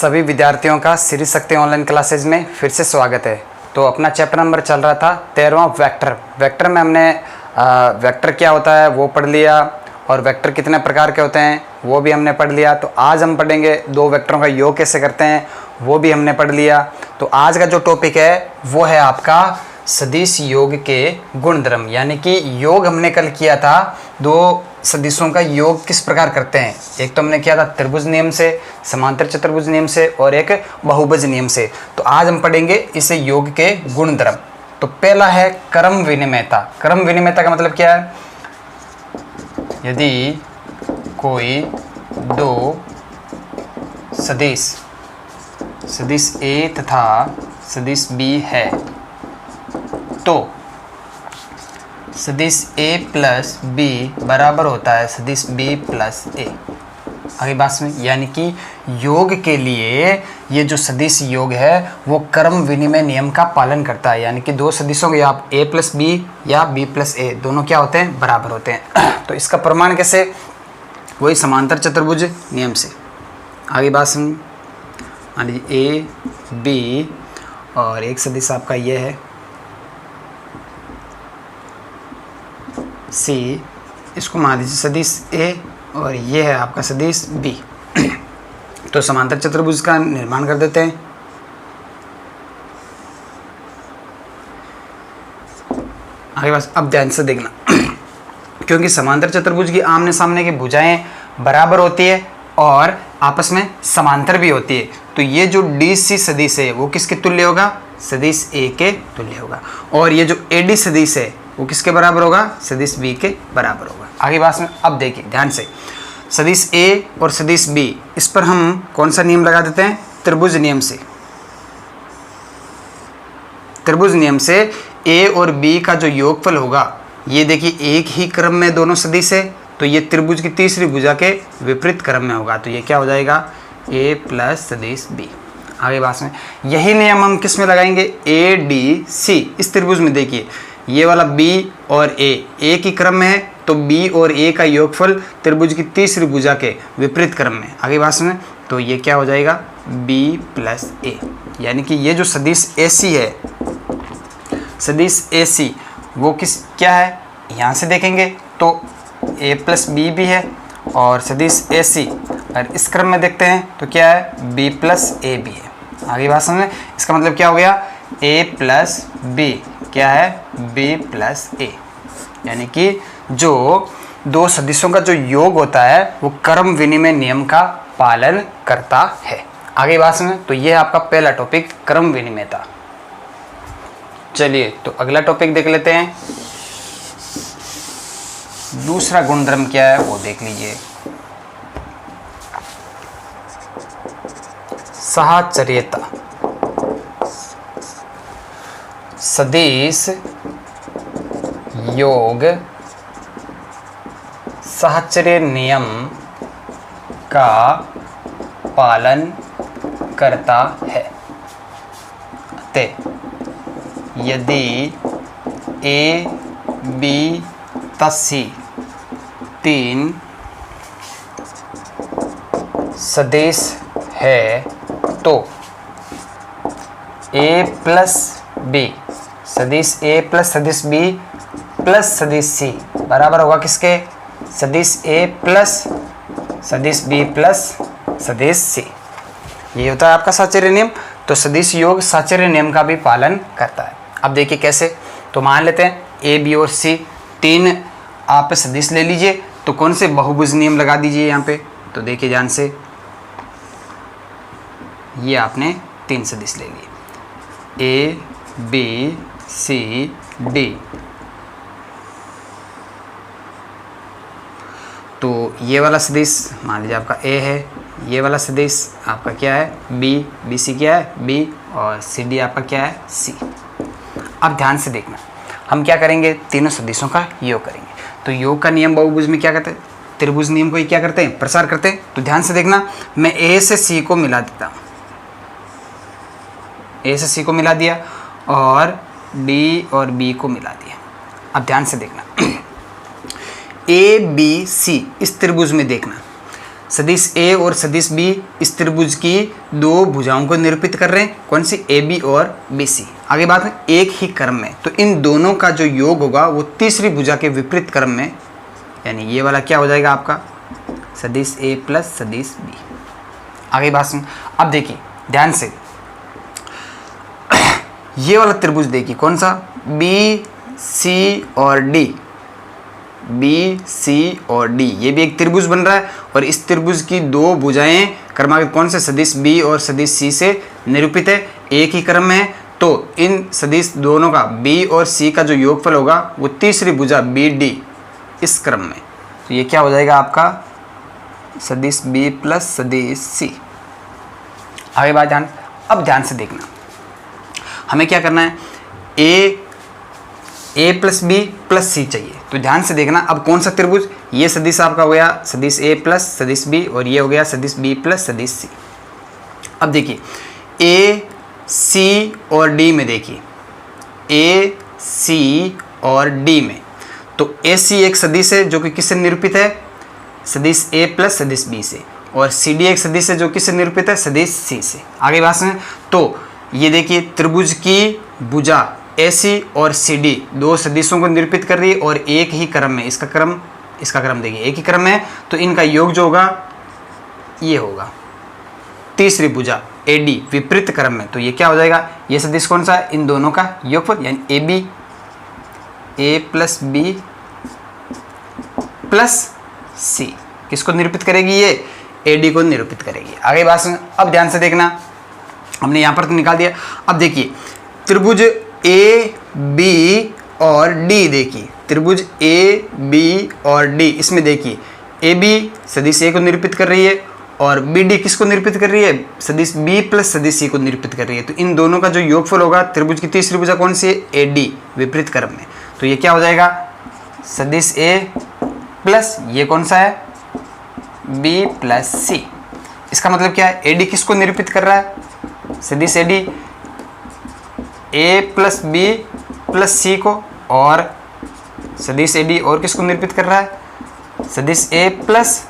सभी विद्यार्थियों का श्री शक्ति ऑनलाइन क्लासेज में फिर से स्वागत है। तो अपना चैप्टर नंबर चल रहा था 13वां वेक्टर में हमने वेक्टर क्या होता है वो पढ़ लिया और वेक्टर कितने प्रकार के होते हैं वो भी हमने पढ़ लिया। तो आज हम पढ़ेंगे दो वेक्टरों का योग कैसे करते हैं वो भी हमने पढ़ लिया। तो आज का जो टॉपिक है वो है आपका सदिश योग के गुणधर्म, यानी कि योग हमने कल किया था दो सदिशों का योग किस प्रकार करते हैं। एक तो हमने किया था त्रिभुज नियम से, समांतर चतुर्भुज नियम से और एक बहुभुज नियम से। तो आज हम पढ़ेंगे इस योग के गुणधर्म। तो पहला है क्रम विनिमयता। क्रम विनिमयता का मतलब क्या है? यदि कोई दो सदिश ए तथा सदिश बी है तो सदिश ए प्लस बी बराबर होता है सदिश बी प्लस ए। आगे बात में, यानी कि योग के लिए ये जो सदिश योग है वो क्रम विनिमय नियम का पालन करता है, यानी कि दो सदिशों के आप ए प्लस बी या बी प्लस ए दोनों क्या होते हैं? बराबर होते हैं। तो इसका प्रमाण कैसे? वही समांतर चतुर्भुज नियम से। आगे बात सुन, मान लीजिए ए बी और एक सदिश आपका ये है सी, इसको मान लीजिए सदिश ए और ये है आपका सदिश बी। तो समांतर चतुर्भुज का निर्माण कर देते हैं। आगे बस अब ध्यान से देखना क्योंकि समांतर चतुर्भुज की आमने सामने की भुजाएं बराबर होती है और आपस में समांतर भी होती है। तो ये जो डी सी सदिश है वो किसके तुल्य होगा? सदिश ए के तुल्य होगा। और ये जो ए डी सदिश है वो किसके बराबर होगा? सदिश बी के बराबर होगा। आगे बात में अब देखिए ध्यान से, सदिश ए और सदिश बी, इस पर हम कौन सा नियम लगा देते हैं? त्रिभुज नियम से। त्रिभुज नियम से ए और बी का जो योगफल होगा, ये देखिए एक ही क्रम में दोनों सदिश है तो ये त्रिभुज की तीसरी भुजा के विपरीत क्रम में होगा। तो ये क्या हो जाएगा? ए प्लस सदिश बी। आगे बात में यही नियम हम किस में लगाएंगे? A D C. इस त्रिभुज में देखिए ये वाला B और A एक ही क्रम में है तो B और A का योगफल त्रिभुज की तीसरी भुजा के विपरीत क्रम में। आगे बात सुने, तो ये क्या हो जाएगा? B plus A। यानी कि ये जो सदिश AC है, सदिश AC वो क्या है? यहाँ से देखेंगे तो A प्लस B भी है और सदिश AC और इस क्रम में देखते हैं तो क्या है? B प्लस A भी है। आगे बात समझे, इसका मतलब क्या हो गया? A प्लस B क्या है? B plus A। यानी कि जो दो सदिशों का जो योग होता है वो क्रम विनिमय नियम का पालन करता है। आगे बात समझे, तो ये है आपका पहला टॉपिक क्रम विनिमयता। चलिए तो अगला टॉपिक देख लेते हैं। दूसरा गुणधर्म क्या है वो देख लीजिए, साहचर्यता। सदिश योग साहचर्य नियम का पालन करता है। यदि ए बी सी तीन सदिश है तो ए प्लस बी, सदिश ए प्लस सदिश बी प्लस सदिश सी बराबर होगा किसके? सदिश ए प्लस सदिश बी प्लस सदिश सी। ये होता है आपका साहचर्य नियम। तो सदिश योग साहचर्य नियम का भी पालन करता है। अब देखिए कैसे, तो मान लेते हैं ए बी और सी तीन आप सदिश ले लीजिए, तो कौन से बहुभुज नियम लगा दीजिए यहाँ पे। तो देखिए ध्यान से, ये आपने तीन सदिश ले लिए ए बी सी डी। तो ये वाला सदिश मान लीजिए आपका ए है, ये वाला सदिश आपका क्या है? बी, बी सी क्या है? बी, और सी डी आपका क्या है? सी। अब ध्यान से देखना, हम क्या करेंगे? तीनों सदिशों का योग करेंगे। तो योग का नियम बहुभुज में क्या करते हैं? त्रिभुज नियम को ही क्या करते हैं? प्रसार करते हैं। तो ध्यान से देखना, मैं ए से सी को मिला देता हूँ, ए से सी को मिला दिया और डी और बी को मिला दिया। अब ध्यान से देखना, ए बी सी इस त्रिभुज में देखना, सदिश ए और सदिश बी इस त्रिभुज की दो भुजाओं को निरूपित कर रहे हैं, कौन सी, ए बी और बी सी। आगे बात है एक ही क्रम में, तो इन दोनों का जो योग होगा वो तीसरी भुजा के विपरीत क्रम में, यानी ये वाला क्या हो जाएगा आपका सदिश ए प्लस सदिश बी। आगे बात सुन, अब देखिए ध्यान से, ये वाला त्रिभुज देखिए कौन सा, बी सी और डी, बी सी और डी, ये भी एक त्रिभुज बन रहा है और इस त्रिभुज की दो भुजाएं क्रमागत कौन से, सदिश बी और सदिश सी से निरूपित है, एक ही क्रम में है। तो इन सदिश दोनों का बी और सी का जो योगफल होगा वो तीसरी भुजा बी डी इस क्रम में, तो ये क्या हो जाएगा आपका सदिश बी प्लस सदिश सी। आगे बात अब ध्यान से देखना, हमें क्या करना है, ए प्लस बी प्लस सी चाहिए, तो ध्यान से देखना अब कौन सा त्रिभुज, ये सदिश आपका हो गया सदिश ए प्लस सदिश बी और ये हो गया सदिश बी प्लस सदिश सी। अब देखिए ए सी और डी में, देखिए ए सी और डी में, तो ए सी एक सदिश है जो कि किससे निरूपित है, सदिश ए प्लस सदिश बी से, और सी डी एक सदिश है जो किससे निरूपित है, सदिश सी से। आगे बात सुनें, तो ये देखिए त्रिभुज की भुजा AC और CD दो सदिशों को निरूपित कर रही है और एक ही क्रम में, इसका क्रम देखिए एक ही क्रम में है, तो इनका योग जो होगा ये होगा तीसरी भुजा AD विपरीत क्रम में, तो ये क्या हो जाएगा, ये सदिश कौन सा है, इन दोनों का योगफल यानी AB, A plus B plus C किसको निरूपित करेगी, ये AD को निरूपित करेगी। आगे बात सुन, अब ध्यान से देखना, हमने यहाँ पर तो निकाल दिया। अब देखिए त्रिभुज ए बी और डी, देखिए त्रिभुज ए बी और डी, इसमें देखिए ए बी सदिश ए को निरूपित कर रही है और बी डी किसको निरूपित कर रही है, सदिश बी प्लस सदिश सी को निरूपित कर रही है, तो इन दोनों का जो योगफल होगा त्रिभुज की तीसरी भुजा कौन सी है, ए डी विपरीत क्रम में, तो ये क्या हो जाएगा सदिश ए प्लस ये कौन सा है, बी प्लस सी। इसका मतलब क्या है, ए डी किसको निरूपित कर रहा है, सदिश A D A plus B plus C को, और सदिश ए डी और किसको निरूपित कर रहा है, सदिश ए प्लस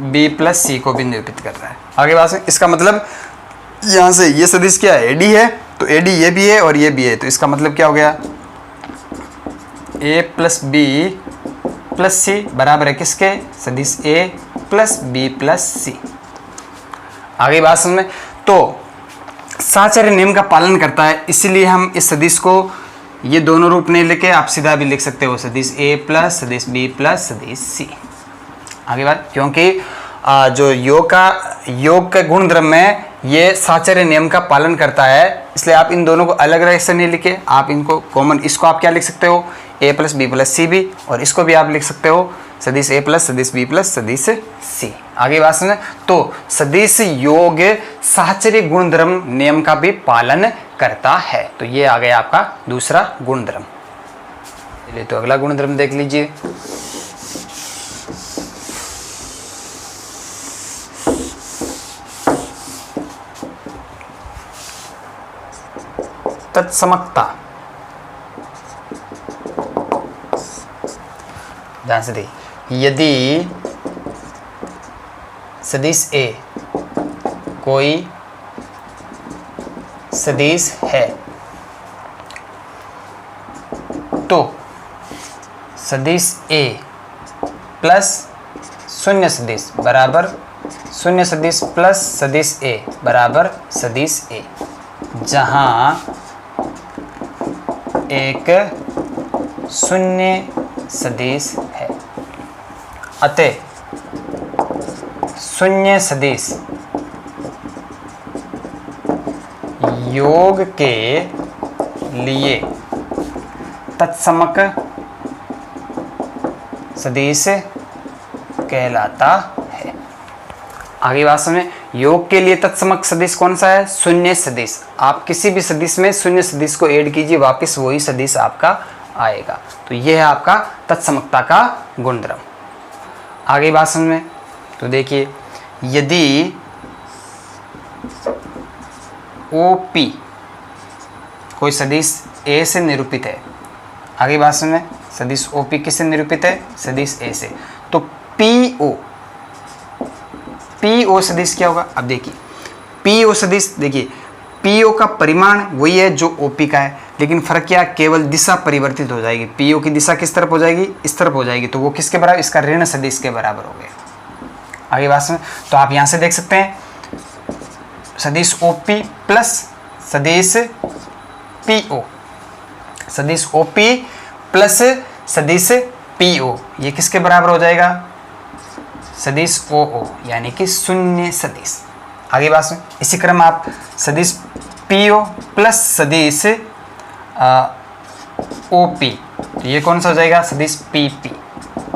बी प्लस सी को भी निरूपित कर रहा है। आगे बात है, इसका मतलब यहाँ से ये सदिश क्या है, ए डी है, तो ए डी ये भी है और ये भी है, तो इसका मतलब क्या हो गया, ए प्लस बी प्लस सी बराबर है किसके, सदिश ए प्लस बी प्लस सी। आगे बात समझ में, तो साहचर्य नियम का पालन करता है, इसीलिए हम इस सदिश को ये दोनों रूप नहीं लेके आप सीधा भी लिख सकते हो, सदिश ए प्लस सदिश बी प्लस सदिश सी। आगे बात, क्योंकि जो योग का गुण द्रव्य में ये साहचर्य नियम का पालन करता है, इसलिए आप इन दोनों को अलग अलग से नहीं लिखे, आप इनको कॉमन, इसको आप क्या लिख सकते हो, ए प्लस बी प्लस सी भी, और इसको भी आप लिख सकते हो सदिश ए प्लस सदिश बी प्लस सदिश सी। आगे बात सुने, तो सदिश योग साहचर्य गुणधर्म नियम का भी पालन करता है, तो ये आ गया आपका दूसरा गुणधर्म। चलिए तो अगला गुणधर्म देख लीजिए। तत्समकता, ध्यान से देखिए, यदि सदिश ए कोई सदिश है तो सदिश ए प्लस शून्य सदिश बराबर शून्य सदिश प्लस सदिश ए बराबर सदिश ए, जहां एक शून्य सदिश है, अतः शून्य सदिश योग के लिए तत्समक सदिश कहलाता है। आगे बात समझें, योग के लिए तत्समक सदिश कौन सा है, शून्य सदिश। आप किसी भी सदिश में शून्य सदिश को ऐड कीजिए, वापस वही सदिश आपका आएगा, तो यह है आपका तत्समकता का गुणधर्म। आगे बात समझ में, तो देखिए, यदि OP कोई सदिश A से निरूपित है, आगे बात समझ में, सदिश OP किससे निरूपित है, सदिश A से, तो PO पी ओ सदिश क्या होगा? अब देखिए पी ओ सदिश, देखिए पी ओ का परिमाण वही है जो ओ पी का है, लेकिन फर्क क्या है, केवल दिशा परिवर्तित हो जाएगी। पी ओ की दिशा किस तरफ हो जाएगी? इस तरफ हो जाएगी, तो वो किसके बराबर? इसका ऋण सदिश के बराबर हो गया। आगे बात में, तो आप यहाँ से देख सकते हैं सदिश ओ पी प्लस सदिश पी ओ, सदिश ओ पी प्लस सदिश पी ओ, ये किसके बराबर हो जाएगा? सदिश ओ ओ, यानी कि शून्य सदिश। आगे बात में, इसी क्रम आप सदिश पी ओ प्लस सदिश ओ पी, तो ये कौन सा हो जाएगा? सदिश पी पी,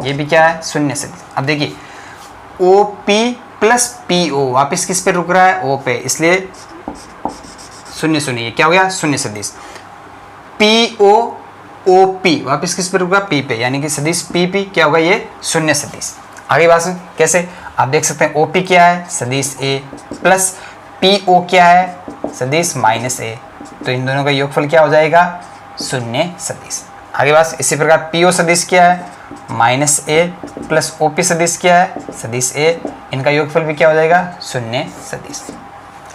ये भी क्या है? शून्य सदिश। अब देखिए O P plus P O वापिस किस पे रुक रहा है? ओ पे, इसलिए शून्य शून्य, ये क्या हो गया? शून्य सदिश। पी ओ ओ पी वापिस किस पे रुक रहा? पी पे, यानी कि सदिश पी पी क्या होगा? ये शून्य सदिश। आगे बात में कैसे? आप देख सकते हैं ओ पी क्या है? सदिश ए, प्लस पी ओ क्या है? सदिश माइनस ए, तो इन दोनों का योगफल क्या हो जाएगा? शून्य सदिश। आगे बात, इसी प्रकार पी ओ सदिश क्या है? माइनस ए, प्लस ओ पी सदिश क्या है? सदिश ए, इनका योगफल भी क्या हो जाएगा? शून्य सदिश।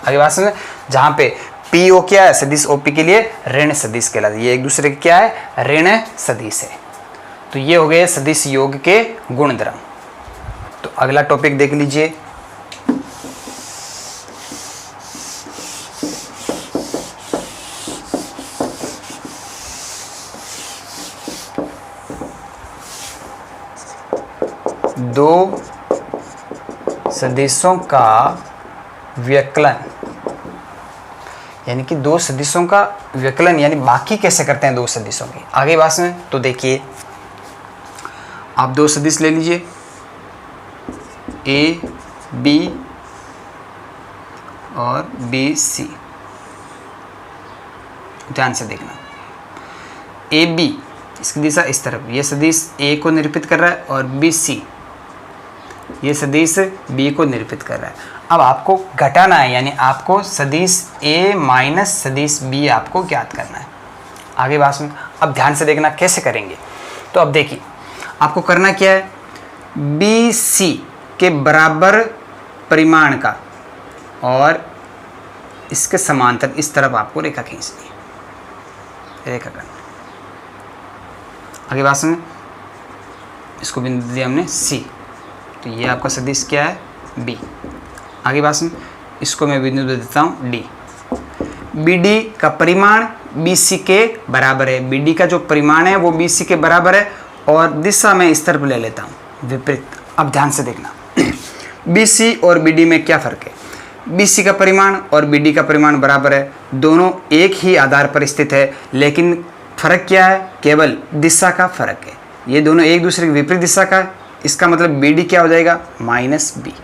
आगे बात समझे, जहाँ पे पी ओ क्या है? सदिश ओ पी के लिए ऋण सदिश कहलाता है, ये एक दूसरे के क्या है? ऋण सदिश है। तो ये हो गए सदिश योग के गुणधर्म। तो अगला टॉपिक देख लीजिए, दो सदिशों का व्यकलन, यानी कि दो सदिशों का व्यकलन यानी बाकी कैसे करते हैं दो सदिशों की। आगे बात में, तो देखिए आप दो सदिश ले लीजिए ए बी और बी सी, ध्यान से देखना। ए बी इसकी दिशा इस तरफ, ये सदिश ए को निरूपित कर रहा है, और बी सी ये सदिश बी को निरूपित कर रहा है। अब आपको घटाना है, यानी आपको सदिश ए माइनस सदिश बी आपको ज्ञात करना है। आगे बात में, अब ध्यान से देखना कैसे करेंगे। तो अब देखिए आपको करना क्या है, बी सी के बराबर परिमाण का और इसके समांतर इस तरफ आपको रेखा खींचनी है, रेखा करना। आगे बात में, इसको बिंदु दिया हमने सी, तो ये आपका सदिश क्या है? बी। आगे बात में, इसको मैं बिंदु दे देता हूँ डी। बी डी का परिमाण बी सी के बराबर है, बी डी का जो परिमाण है वो बी सी के बराबर है, और दिशा मैं इस तरफ ले लेता हूँ विपरीत। अब ध्यान से देखना बी सी और बी डी में क्या फ़र्क है? बी सी का परिमाण और बी डी का परिमाण बराबर है, दोनों एक ही आधार पर स्थित है, लेकिन फ़र्क क्या है? केवल दिशा का फ़र्क है। ये दोनों एक दूसरे की विपरीत दिशा का, इसका मतलब बी डी क्या हो जाएगा? Minus B.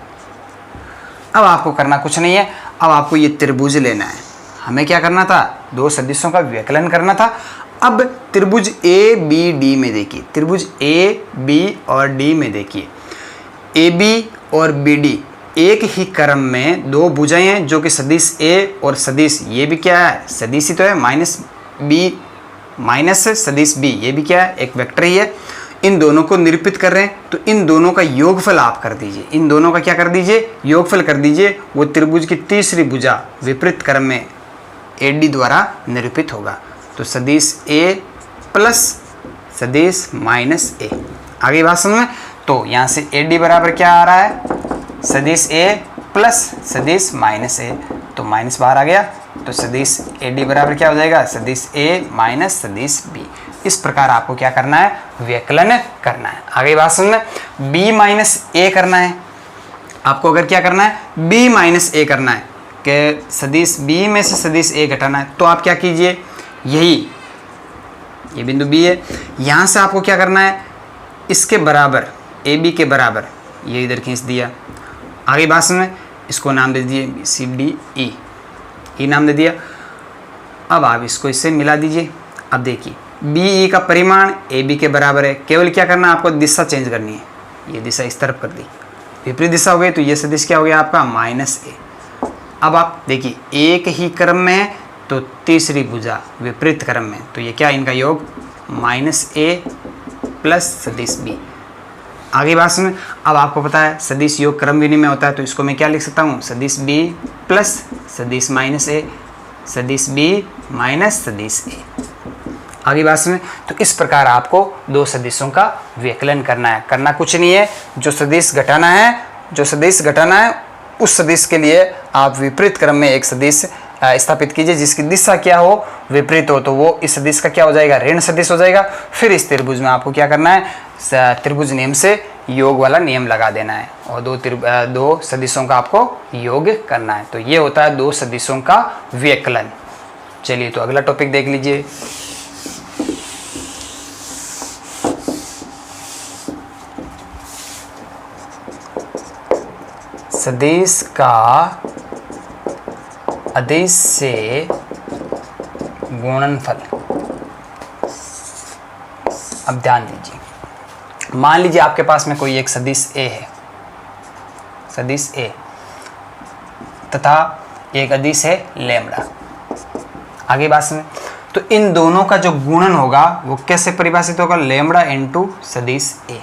अब आपको करना कुछ नहीं है, अब आपको ये त्रिभुज लेना है। हमें क्या करना था? दो सदिशों का व्यकलन करना था। अब त्रिभुज ए बी डी में देखिए, त्रिभुज ए बी और डी में देखिए, ए बी और बी डी एक ही क्रम में दो भुजाएं हैं, जो कि सदिश ए और सदिश ये भी क्या है? सदिश ही तो है, माइनस बी माइनस सदिश बी, ये भी क्या है? एक वेक्टर ही है। इन दोनों को निरूपित कर रहे हैं, तो इन दोनों का योगफल आप कर दीजिए। इन दोनों का क्या कर दीजिए? योगफल कर दीजिए। वो त्रिभुज की तीसरी भुजा विपरीत क्रम में ए डी द्वारा निरूपित होगा। तो सदिश ए प्लस सदिश माइनस ए। आगे बात समझ में, तो यहाँ से ए डी बराबर क्या आ रहा है? सदिश ए प्लस सदिश माइनस ए, तो माइनस बाहर आ गया, तो सदिश ए डी बराबर क्या हो जाएगा? सदिश ए माइनस सदिश बी। इस प्रकार आपको क्या करना है? व्यकलन करना है। आगे बात समझ में, बी माइनस ए करना है आपको। अगर क्या करना है? बी माइनस ए करना है कि सदिश बी में से सदिश ए घटाना है, तो आप क्या कीजिए, यही ये बिंदु बी है, यहाँ से आपको क्या करना है? इसके बराबर ए बी के बराबर ये इधर खींच दिया। आगे बात में, इसको नाम दे दिए बी सी डी ई, ई नाम दे दिया। अब आप इसको इससे मिला दीजिए। अब देखिए बी ई का परिमाण ए बी के बराबर है, केवल क्या करना है? आपको दिशा चेंज करनी है, ये दिशा इस तरफ कर दी, विपरीत दिशा हो गई, तो ये सदिश क्या हो गया आपका? माइनस ए। अब आप देखिए एक ही क्रम में है, तो तीसरी भुजा विपरीत क्रम में, तो ये क्या? इनका योग माइनस ए प्लस सदिश बी। आगे बात सुन। अब आपको पता है सदिश योग क्रम विनिमय होता है, तो इसको मैं क्या लिख सकता हूँ, सदिश b प्लस सदिश माइनस a, सदिश b माइनस सदिश a। आगे बात सुन। तो इस प्रकार आपको दो सदिशों का व्यकलन करना है। करना कुछ नहीं है, जो सदिश घटाना है उस सदिश के लिए आप विपरीत क्रम में एक सदिश स्थापित कीजिए जिसकी दिशा क्या हो, विपरीत हो, तो वो इस सदिश का क्या हो जाएगा, ऋण सदिश हो जाएगा। फिर इस त्रिभुज में आपको क्या करना है, त्रिभुज नियम से योग वाला नियम लगा देना है और दो सदिशों का आपको योग करना है। तो ये होता है दो सदिशों का व्यकलन। चलिए तो अगला टॉपिक देख लीजिए। सदिश का अदिश से गुणनफल। अब ध्यान दीजिए, मान लीजिए आपके पास में कोई एक सदिश a है, सदिश a तथा एक अदिश है लैम्बडा। आगे बात सुनिए, तो इन दोनों का जो गुणन होगा वो कैसे परिभाषित होगा, लैम्बडा इंटू सदिश a।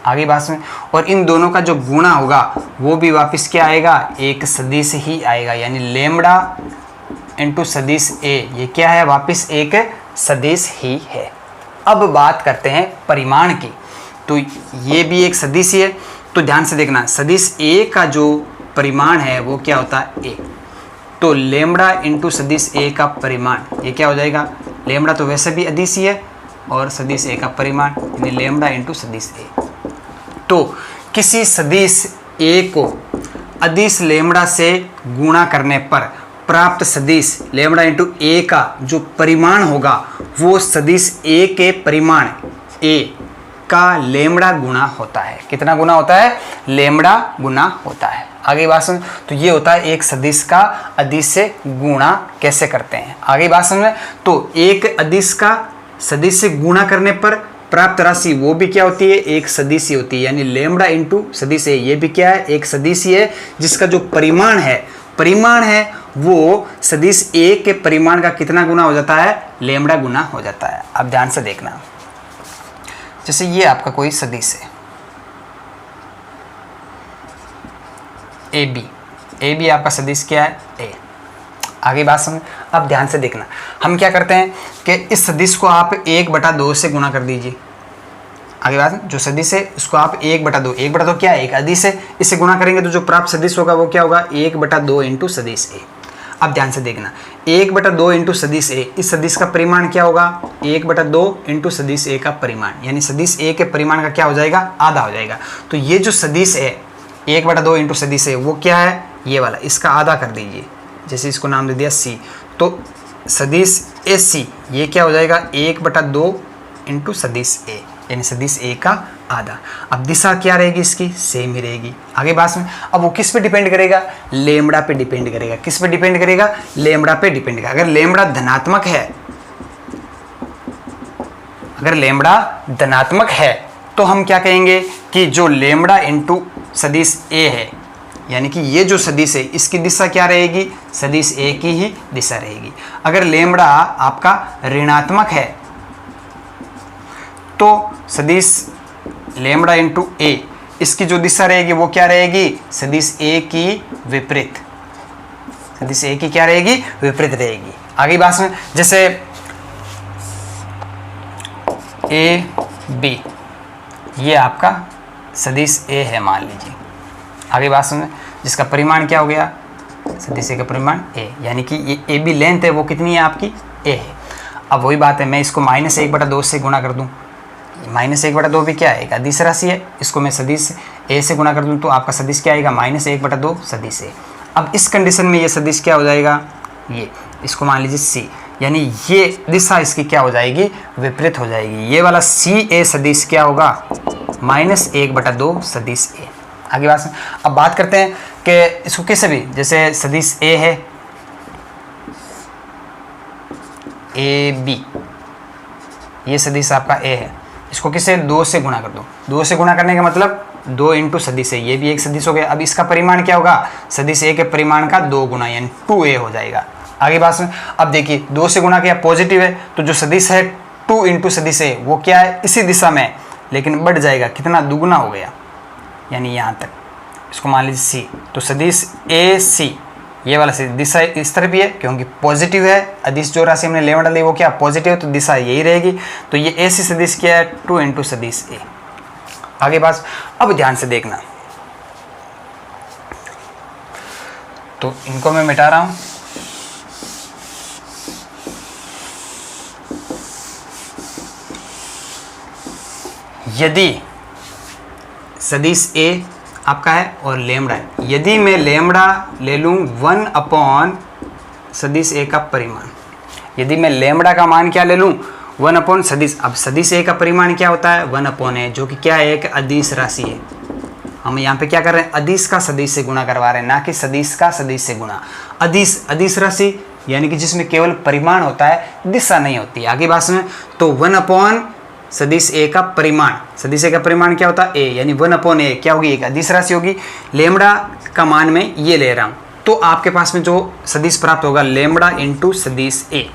आगे बात सुनिए, और इन दोनों का जो गुणा होगा वो भी वापस क्या आएगा, एक सदिश ही आएगा, यानी लैम्बडा इंटू सदिश a ये क्या है, वापस एक सदिश ही है। अब बात करते हैं परिमाण की, तो ये भी एक सदिश ही है। तो ध्यान से देखना, सदिश a का जो परिमाण है वो क्या होता है, a। तो लैम्बडा इंटू सदिश a का परिमाण ये क्या हो जाएगा, लैम्बडा तो वैसे भी अदिश ही है और सदिश a का परिमाण यानी लैम्बडा इंटू सदिश a। तो किसी सदिश a को अदिश लैम्बडा से गुणा करने पर प्राप्त सदिश लैम्बडा इंटू a का जो परिमाण होगा वो सदिश a के परिमाण a का लैम्बडा गुना होता है। कितना गुना होता है, लैम्बडा गुना होता है। आगे बात सुन, तो ये होता है एक सदिश का अदिश से गुणा कैसे करते हैं। आगे बात समझ, तो एक अदिश का सदिश से गुणा करने पर प्राप्त राशि वो भी क्या होती है, एक सदिश ही होती है, यानी लैम्बडा इंटू सदिश है। ये भी क्या है, एक सदिश ही है जिसका जो परिमाण है वो सदिश a के परिमाण का कितना गुना हो जाता है, लैम्बडा गुना हो जाता है। अब ध्यान से देखना, जैसे ये आपका कोई सदिश है ए बी आपका सदिश क्या है, a। आगे बात समझ। अब ध्यान से देखना, हम क्या करते हैं कि इस सदिश को आप 1/2 से गुणा कर दीजिए। आगे बात, जो सदिश है इसको आप 1/2, 1/2 क्या है, एक अदिश है, इससे गुणा करेंगे तो जो प्राप्त सदिश होगा वो क्या होगा, 1/2 इंटू सदिश a। अब ध्यान से देखना, 1/2 इंटू सदिश a, इस सदिश का परिमाण क्या होगा, 1/2 इंटू सदिश a का परिमाण, यानी सदिश a के परिमाण का क्या हो जाएगा, आधा हो जाएगा। तो ये जो सदिश है 1/2 इंटू सदिश a वो क्या है, ये वाला, इसका आधा कर दीजिए, जैसे इसको नाम दे दिया c। तो सदिश AC ये क्या हो जाएगा, 1/2 इंटू सदिश a, यानी सदिश a का आधा। अब दिशा क्या रहेगी इसकी, सेम ही रहेगी। आगे बात में, अब वो किस पे डिपेंड करेगा, लैम्बडा पे डिपेंड करेगा। किस पे डिपेंड करेगा, लैम्बडा पे डिपेंड करेगा। अगर लैम्बडा धनात्मक है तो हम क्या कहेंगे कि जो लैम्बडा इंटू सदिश a है, यानी कि ये जो सदिश है इसकी दिशा क्या रहेगी, सदिश a की ही दिशा रहेगी। अगर लैम्बडा आपका ऋणात्मक है तो सदिश लैम्बडा इंटू a इसकी जो दिशा रहेगी वो क्या रहेगी, सदिश a की विपरीत, सदिश a की क्या रहेगी, विपरीत रहेगी। आगे बात में, जैसे a b ये आपका सदिश a है मान लीजिए। आगे बात समझ, जिसका परिमाण क्या हो गया, सदिश a का परिमाण a, यानी कि ये ए बी लेंथ है वो कितनी है आपकी, a है। अब वही बात है, मैं इसको -1/2 से गुणा कर दूं, -1/2 भी क्या है, एक अदिश राशि है, इसको मैं सदिश a से गुणा कर दूं तो आपका सदिश क्या आएगा, -1/2 सदिश a। अब इस कंडीशन में ये सदिश क्या हो जाएगा, ये इसको मान लीजिए c, यानी ये दिशा इसकी क्या हो जाएगी, विपरीत हो जाएगी। ये वाला CA सदिश क्या होगा, -1/2 सदिश a। आगे बात, अब बात करते हैं कि इसको किसे भी, जैसे सदिश a है AB, ये सदिश आपका a है, इसको किसे 2 से गुणा कर दो। 2 से गुणा करने का मतलब 2 इंटू सदिश a, ये भी एक सदिश हो गया। अब इसका परिमाण क्या होगा, सदिश a के परिमाण का 2 गुना यानी 2a हो जाएगा। आगे बात में, अब देखिए 2 से गुणा किया, पॉजिटिव है, तो जो सदिश है 2 इंटू सदिश a वो क्या है, इसी दिशा में लेकिन बढ़ जाएगा, कितना, दुगुना हो गया, यानी यहाँ तक। इसको मान लीजिए सी, तो सदिश ए सी, ये वाला सदिश दिशा इस तरफ भी है क्योंकि पॉजिटिव है, अदिश जो राशि हमने लेमड़ा ली वो क्या पॉजिटिव है, तो दिशा यही रहेगी। तो ये ए सी सदिश क्या है, 2 इंटू सदिश ए। आगे बात, अब ध्यान से देखना, तो इनको मैं मिटा रहा हूं। यदि सदिश ए आपका है और लेमड़ा है, यदि मैं लेमड़ा ले लूं 1 अपॉन सदिश ए का परिमाण, यदि मैं लेमड़ा का मान क्या ले लूं 1 अपॉन सदिश, अब सदिश ए का परिमाण क्या होता है 1 अपॉन ए, जो कि क्या है, एक अदिश राशि है। हम यहाँ पे क्या कर रहे हैं, अदिश का सदिश से गुणा करवा रहे हैं, ना कि सदिश का सदिश से गुणा। अदिश राशि यानी कि जिसमें केवल परिमाण होता है, दिशा नहीं होती। आगे बात में, तो 1 अपॉन सदिश ए का परिमाण, सदिश ए का परिमाण क्या होता है ए, यानी 1 अपॉन ए क्या होगी, एक अदिश राशि होगी। लेमड़ा का मान में ये ले रहा हूँ, तो आपके पास में जो सदिश प्राप्त होगा लेमड़ा इंटू सदिश ए,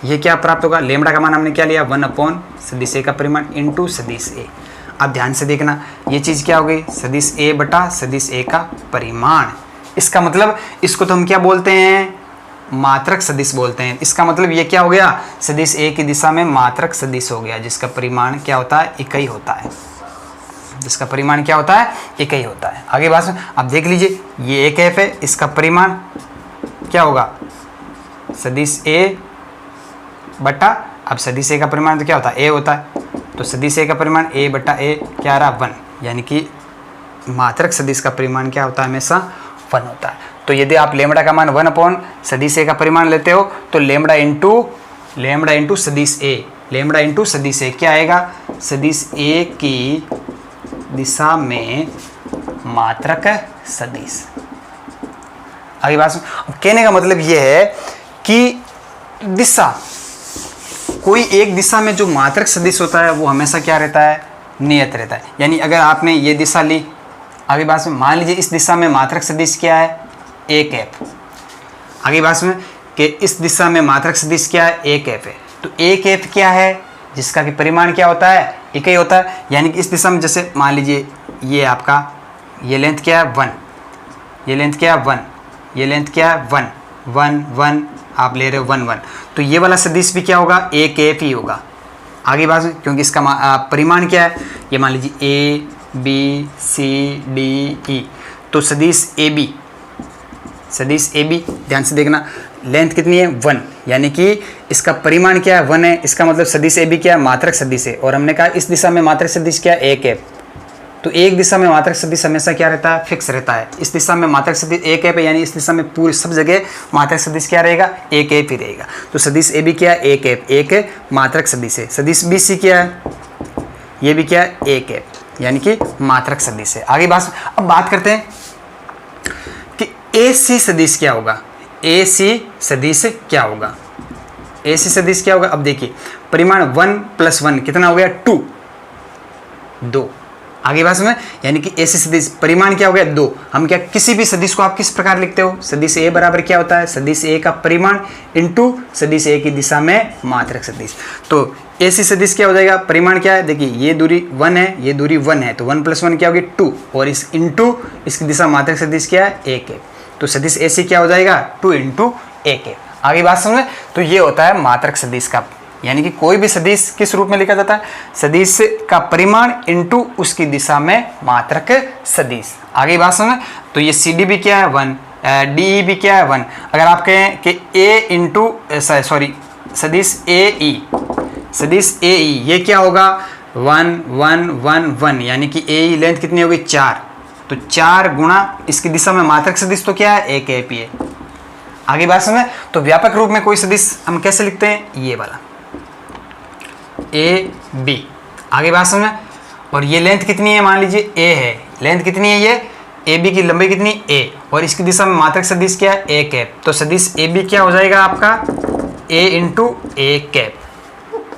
ये क्या प्राप्त होगा, लेमड़ा का मान हमने क्या लिया 1 अपॉन सदिश ए का परिमाण इंटू सदिश ए। अब ध्यान से देखना, ये चीज़ क्या हो गई, सदिश ए बटा सदिश ए का परिमाण। इसका मतलब इसको तो हम क्या बोलते हैं, मात्रक सदिश बोलते हैं। इसका मतलब ये क्या हो गया, सदिश ए की दिशा में मात्रक सदिश हो गया, जिसका परिमाण क्या होता है, इकाई होता है, जिसका परिमाण क्या होता है, इकाई होता है। आगे बात में अब देख लीजिए, ये एक एफ है, इसका परिमाण क्या होगा, सदिश ए बटा, अब सदिश ए का परिमाण तो क्या होता है, ए होता है, तो सदिश ए का परिमाण ए बटा ए क्या रहा 1, यानी कि मात्रक सदिश का परिमाण क्या होता है, हमेशा 1 होता है। तो यदि आप लेमड़ा का मान 1 अपॉन सदिश ए का परिमाण लेते हो, तो लेमड़ा इंटू सदिश ए, लेमड़ा इंटू सदिश ए क्या आएगा, सदिश ए की दिशा में मात्रक सदिश। आगे बात सुन, कहने का मतलब यह है कि दिशा, कोई एक दिशा में जो मात्रक सदिश होता है वो हमेशा क्या रहता है, नियत रहता है। यानी अगर आपने ये दिशा ली, आगे बात में मान लीजिए इस दिशा में मात्रक सदिश क्या है, ए कैप। आगे बात में कि इस दिशा में मात्रक सदिश क्या है, ए कैप है। तो ए कैप क्या है, जिसका कि परिमाण क्या होता है, इकाई होता है। यानी कि इस दिशा में जैसे मान लीजिए ये आपका, ये लेंथ क्या है 1, ये लेंथ क्या है 1, ये लेंथ क्या है 1 1 1, आप ले रहे हो 1 1, तो ये वाला सदिश भी क्या होगा, ए कैप ही होगा। आगे बात में, क्योंकि इसका परिमाण क्या है, ये मान लीजिए A B C D E, तो सदिश ए बी, सदिश ए बी, ध्यान से देखना, लेंथ कितनी है 1, यानी कि इसका परिमाण क्या है 1 है, इसका मतलब सदिश ए बी क्या है, मात्रक सदिश है। और हमने कहा इस दिशा में मात्रक सदिश क्या है, ए कैप। तो एक दिशा में मात्रक सदिश हमेशा क्या रहता है, फिक्स रहता है। इस दिशा में मात्रक सदिश ए कैप है, यानी इस दिशा में पूरी सब जगह मात्रक सदिश क्या रहेगा, ए कैप ही रहेगा। तो सदिश ए बी क्या है, ए कैप, एक मात्रक सदिश है। सदिश बी सी क्या है, ये भी क्या है, ए कैप, यानी कि मात्रक सदिश है। आगे अब बात करते हैं कि ए सी सदिश क्या होगा, ए सी सदिश क्या होगा, ए सी सदिश क्या होगा। अब देखिए परिमाण 1 + 1 कितना हो गया, 2। आगे बात में, यानी कि ए सी सदिश परिमाण क्या हो गया 2। हम क्या, किसी भी सदिश को आप किस प्रकार लिखते हो, सदिश ए बराबर क्या होता है, सदिश ए का परिमाण इंटू सदिश ए की दिशा में मात्रक सदिश। तो ए सी सदिश क्या हो जाएगा, परिमाण क्या है, देखिए ये दूरी 1 है, ये दूरी 1 है, तो 1 + 1 क्या होगी 2, और इस इंटू इसकी दिशा मात्रक सदिश क्या है, ए कैप। तो सदिश ए सी क्या हो जाएगा, 2 × ए कैप। आगे बात समझ में, तो ये होता है मात्रक सदिश का, यानी कि कोई भी सदिश किस रूप में लिखा जाता है, सदिश का परिमाण इंटू उसकी दिशा में मात्रक सदिश। आगे बात समझ में, तो ये सी डी भी क्या है 1, डी ई भी क्या है 1। अगर आप कहें कि ए इंटू सदिश ए ई, सदिश ए ई ये क्या होगा 1 1 1 1, यानी कि ए ई लेंथ कितनी होगी 4, तो 4 गुणा इसकी दिशा में मात्रक सदिश तो क्या है, ए कैप ही है। आगे बात समझ में, तो व्यापक रूप में कोई सदिश हम कैसे लिखते हैं, ये वाला ए बी। आगे बात समझ में, और ये लेंथ कितनी है, मान लीजिए ए है, लेंथ कितनी है, ये ए बी की लंबाई कितनी ए, और इसकी दिशा में मात्रक सदिश क्या है, ए कैप। तो सदिश ए बी क्या हो जाएगा आपका, ए into A cap,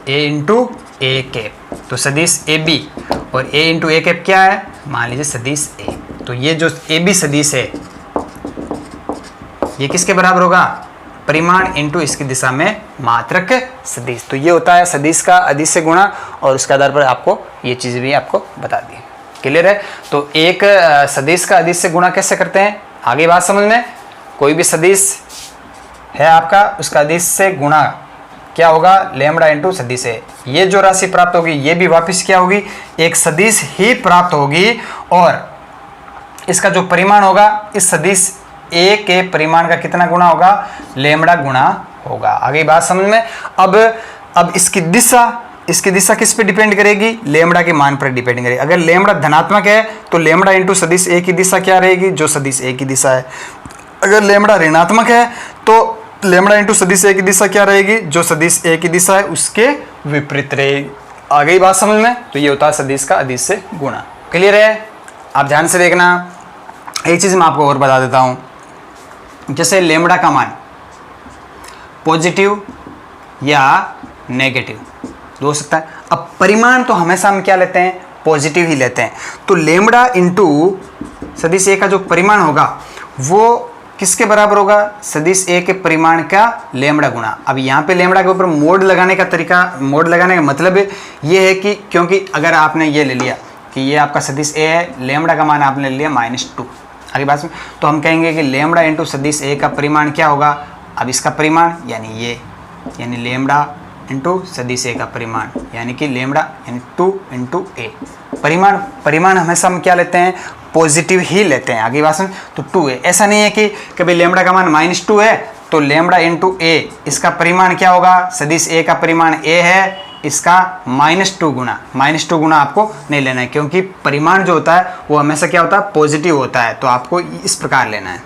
A into A cap. तो सदिश ए बी और ए इंटू ए कैप क्या है, मान लीजिए सदिश ए। तो ये जो ए बी सदिश है ये किसके बराबर होगा, परिमाण इंटू इसकी दिशा में मात्रक सदिश। तो ये होता है सदिश का अदिश से गुणा, और उसके आधार पर आपको ये चीज़ भी आपको बता दी। क्लियर है? तो एक सदिश का अदिश से गुणा कैसे करते हैं, आगे बात समझ में। कोई भी सदिश है आपका, उसका अदिश से गुणा क्या होगा, लैम्बडा इंटू सदिश है। ये जो राशि प्राप्त होगी ये भी वापस क्या होगी, एक सदिश ही प्राप्त होगी, और इसका जो परिमाण होगा इस सदिश ए के परिमाण का कितना गुणा होगा, लैम्बडा गुणा होगा। आगे बात समझ में। अब इसकी दिशा किस पे डिपेंड करेगी, लैम्बडा के मान पर डिपेंड करेगी। अगर लैम्बडा धनात्मक है तो लैम्बडा इंटू सदिश ए की दिशा क्या रहेगी, जो सदिश ए की दिशा है। अगर लैम्बडा ऋणात्मक है तो लैम्बडा इंटू सदिश ए की दिशा क्या रहेगी, जो सदिश ए की दिशा है उसके विपरीत रहेगी। आ गई बात समझ में। तो ये होता है सदिश का अदिश से गुणा। क्लियर है? आप ध्यान से देखना। एक चीज मैं आपको और बता देता हूं, जैसे लैम्बडा का मान पॉजिटिव या नेगेटिव हो सकता है। अब परिमाण तो हमेशा हम क्या लेते हैं, पॉजिटिव ही लेते हैं। तो लैम्बडा इंटू सदिश ए का जो परिमाण होगा वो किसके बराबर होगा, सदिश ए के परिमाण का लैम्बडा गुणा। अब यहाँ पे लैम्बडा के ऊपर मोड लगाने का तरीका, मोड लगाने का मतलब ये है कि क्योंकि अगर आपने ये ले लिया कि ये आपका सदिश ए है, लैम्बडा का मान आपने ले लिया -2, आगे बात में, तो हम कहेंगे कि लैम्बडा इंटू सदिश ए का परिमाण क्या होगा। अब इसका परिमाण यानी लैम्बडा इंटू सदिश ए का परिमाण यानी कि लैम्बडा यानी 2 इंटू ए। परिमाण हमेशा हम क्या लेते हैं, पॉजिटिव ही लेते हैं। आगे बात में, तो 2 है। ऐसा नहीं है कि कभी लैम्बडा का मान -2 है तो लैम्बडा इंटू ए इसका परिमाण क्या होगा, सदिश ए का परिमाण ए है, इसका -2 गुना आपको नहीं लेना है, क्योंकि परिमाण जो होता है वो हमेशा क्या होता है, पॉजिटिव होता है। तो आपको इस प्रकार लेना है।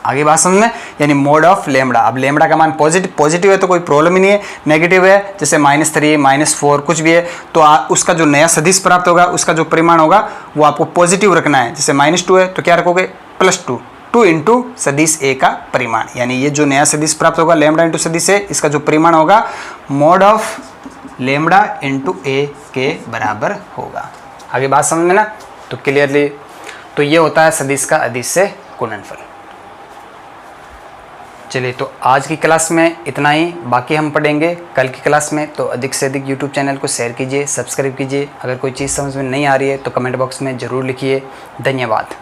आगे बात समझ में, यानी मोड ऑफ लैम्बडा। अब लैम्बडा का मान पॉजिटिव है तो कोई प्रॉब्लम ही नहीं है, नेगेटिव है जैसे -3 -4 कुछ भी है तो उसका जो नया सदिश प्राप्त होगा उसका जो परिमाण होगा वो आपको पॉजिटिव रखना है। जैसे -2 है तो क्या रखोगे, +2 इंटू सदिश ए का परिमाण, यानी ये जो नया सदिश प्राप्त होगा लैम्बडा इंटू सदिश ए, इसका जो परिमाण होगा मोड ऑफ लैम्बडा इंटू ए के बराबर होगा। आगे बात समझ में ना। तो क्लियरली, तो ये होता है सदिश का अदिश से गुणनफल। चलिए, तो आज की क्लास में इतना ही, बाकी हम पढ़ेंगे कल की क्लास में। तो अधिक से अधिक यूट्यूब चैनल को शेयर कीजिए, सब्सक्राइब कीजिए। अगर कोई चीज़ समझ में नहीं आ रही है तो कमेंट बॉक्स में ज़रूर लिखिए। धन्यवाद।